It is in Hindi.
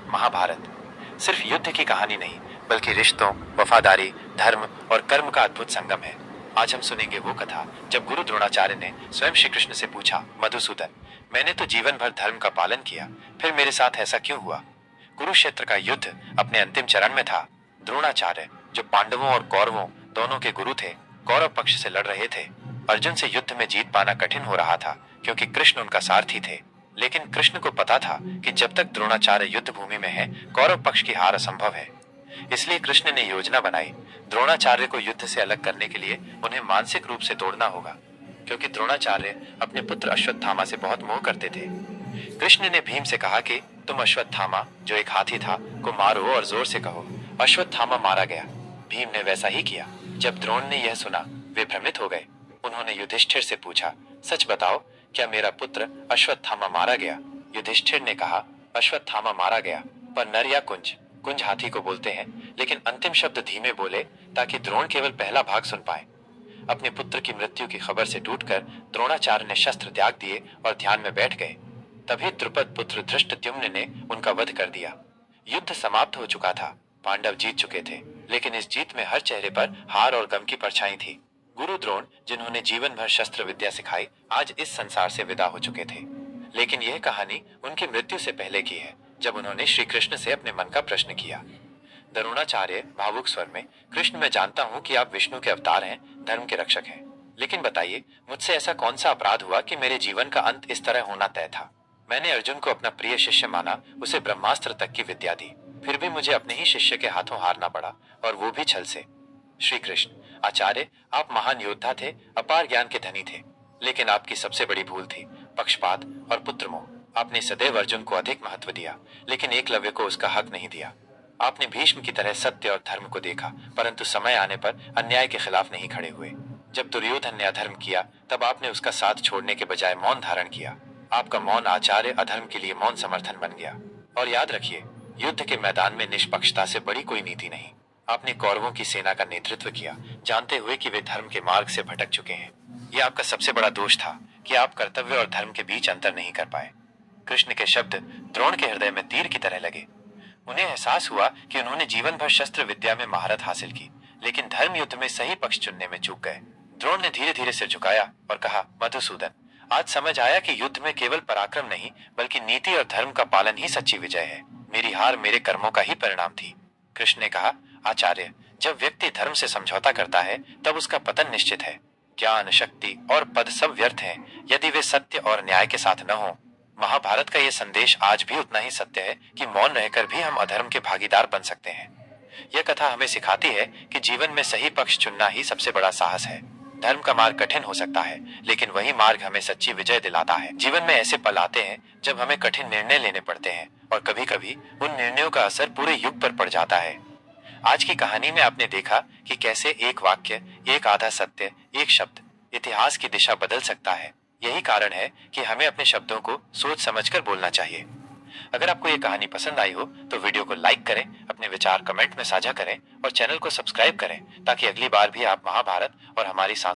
महाभारत सिर्फ युद्ध की कहानी नहीं, बल्कि रिश्तों, वफादारी, धर्म और कर्म का अद्भुत संगम है। आज हम सुनेंगे वो कथा जब गुरु द्रोणाचार्य ने स्वयं श्री कृष्ण से पूछा, मधुसूदन, मैंने तो जीवन भर धर्म का पालन किया, फिर मेरे साथ ऐसा क्यों हुआ? कुरुक्षेत्र का युद्ध अपने अंतिम चरण में था। द्रोणाचार्य, जो पांडवों और कौरवों दोनों के गुरु थे, कौरव पक्ष से लड़ रहे थे। अर्जुन से युद्ध में जीत पाना कठिन हो रहा था, क्योंकि कृष्ण उनका सारथी थे। लेकिन कृष्ण को पता था कि जब तक द्रोणाचार्य युद्ध भूमि में है, कौरव पक्ष की हार असंभव है। इसलिए कृष्ण ने योजना बनाई। द्रोणाचार्य को युद्ध से अलग करने के लिए उन्हें मानसिक रूप से तोड़ना होगा, क्योंकि द्रोणाचार्य अपने पुत्र अश्वत्थामा से बहुत मोह करते थे। कृष्ण ने भीम से कहा कि तुम अश्वत्थामा, जो एक हाथी था, को मारो और जोर से कहो। अश्वत्थामा मारा गया। भीम ने वैसा ही किया। जब द्रोण ने यह सुना, वे भ्रमित हो गए। उन्होंने युधिष्ठिर से पूछा, सच बताओ, क्या मेरा पुत्र अश्वत्थामा मारा गया? युधिष्ठिर ने कहा, अश्वत्थामा मारा गया, पर नर या कुंज? कुंज हाथी को बोलते हैं, लेकिन अंतिम शब्द धीमे बोले ताकि द्रोण केवल पहला भाग सुन पाए। अपने पुत्र की मृत्यु की खबर से टूटकर द्रोणाचार्य ने शस्त्र त्याग दिए और ध्यान में बैठ गए। तभी द्रुपद पुत्र धृष्टद्युम्न ने उनका वध कर दिया। युद्ध समाप्त हो चुका था। पांडव जीत चुके थे, लेकिन इस जीत में हर चेहरे पर हार और गम की परछाई थी। गुरु द्रोण, जिन्होंने जीवन भर शस्त्र विद्या सिखाई, आज इस संसार से विदा हो चुके थे। लेकिन यह कहानी उनकी मृत्यु से पहले की है, जब उन्होंने श्री कृष्ण से अपने मन का प्रश्न किया। द्रोणाचार्य भावुक स्वर में, कृष्ण, मैं जानता हूं कि आप विष्णु के अवतार हैं, धर्म के रक्षक हैं। लेकिन बताइए, मुझसे ऐसा कौन सा अपराध हुआ कि मेरे जीवन का अंत इस तरह होना तय था? मैंने अर्जुन को अपना प्रिय शिष्य माना, उसे ब्रह्मास्त्र तक की विद्या दी, फिर भी मुझे अपने ही शिष्य के हाथों हारना पड़ा, और वो भी छल से। श्री कृष्ण, आचार्य, आप महान योद्धा थे, अपार ज्ञान के धनी थे, लेकिन आपकी सबसे बड़ी भूल थी पक्षपात और पुत्रमोह। आपने सदैव अर्जुन को अधिक महत्व दिया, लेकिन एकलव्य को उसका हक नहीं दिया। आपने भीष्म की तरह सत्य और धर्म को देखा, परंतु समय आने पर अन्याय के खिलाफ नहीं खड़े हुए। जब दुर्योधन ने अधर्म किया, तब आपने उसका साथ छोड़ने के बजाय मौन धारण किया। आपका मौन आचार्य अधर्म के लिए मौन समर्थन बन गया। और याद रखिए, युद्ध के मैदान में निष्पक्षता से बड़ी कोई नीति नहीं। आपने कौरवों की सेना का नेतृत्व किया, जानते हुए कि वे धर्म के मार्ग से भटक चुके हैं। यह आपका सबसे बड़ा दोष था कि आप कर्तव्य और धर्म के बीच अंतर नहीं कर पाए। कृष्ण के शब्द द्रोण के हृदय में तीर की तरह लगे। उन्हें एहसास हुआ कि उन्होंने जीवन भर शस्त्र विद्या में महारत हासिल की, लेकिन धर्म युद्ध में सही पक्ष चुनने में चूक गए। द्रोण ने धीरे धीरे सिर झुकाया और कहा, मधुसूदन, आज समझ आया कि युद्ध में केवल पराक्रम नहीं, बल्कि नीति और धर्म का पालन ही सच्ची विजय है। मेरी हार मेरे कर्मों का ही परिणाम थी। कृष्ण ने कहा, आचार्य, जब व्यक्ति धर्म से समझौता करता है, तब उसका पतन निश्चित है। ज्ञान, शक्ति और पद सब व्यर्थ हैं, यदि वे सत्य और न्याय के साथ न हो। महाभारत का यह संदेश आज भी उतना ही सत्य है कि मौन रहकर भी हम अधर्म के भागीदार बन सकते हैं। यह कथा हमें सिखाती है कि जीवन में सही पक्ष चुनना ही सबसे बड़ा साहस है। धर्म का मार्ग कठिन हो सकता है, लेकिन वही मार्ग हमें सच्ची विजय दिलाता है। जीवन में ऐसे पल आते हैं जब हमें कठिन निर्णय लेने पड़ते हैं, और कभी कभी उन निर्णयों का असर पूरे युग पर पड़ जाता है। आज की कहानी में आपने देखा कि कैसे एक वाक्य, एक आधा सत्य, एक शब्द इतिहास की दिशा बदल सकता है। यही कारण है कि हमें अपने शब्दों को सोच समझकर बोलना चाहिए। अगर आपको ये कहानी पसंद आई हो तो वीडियो को लाइक करें, अपने विचार कमेंट में साझा करें और चैनल को सब्सक्राइब करें, ताकि अगली बार भी आप महाभारत और हमारी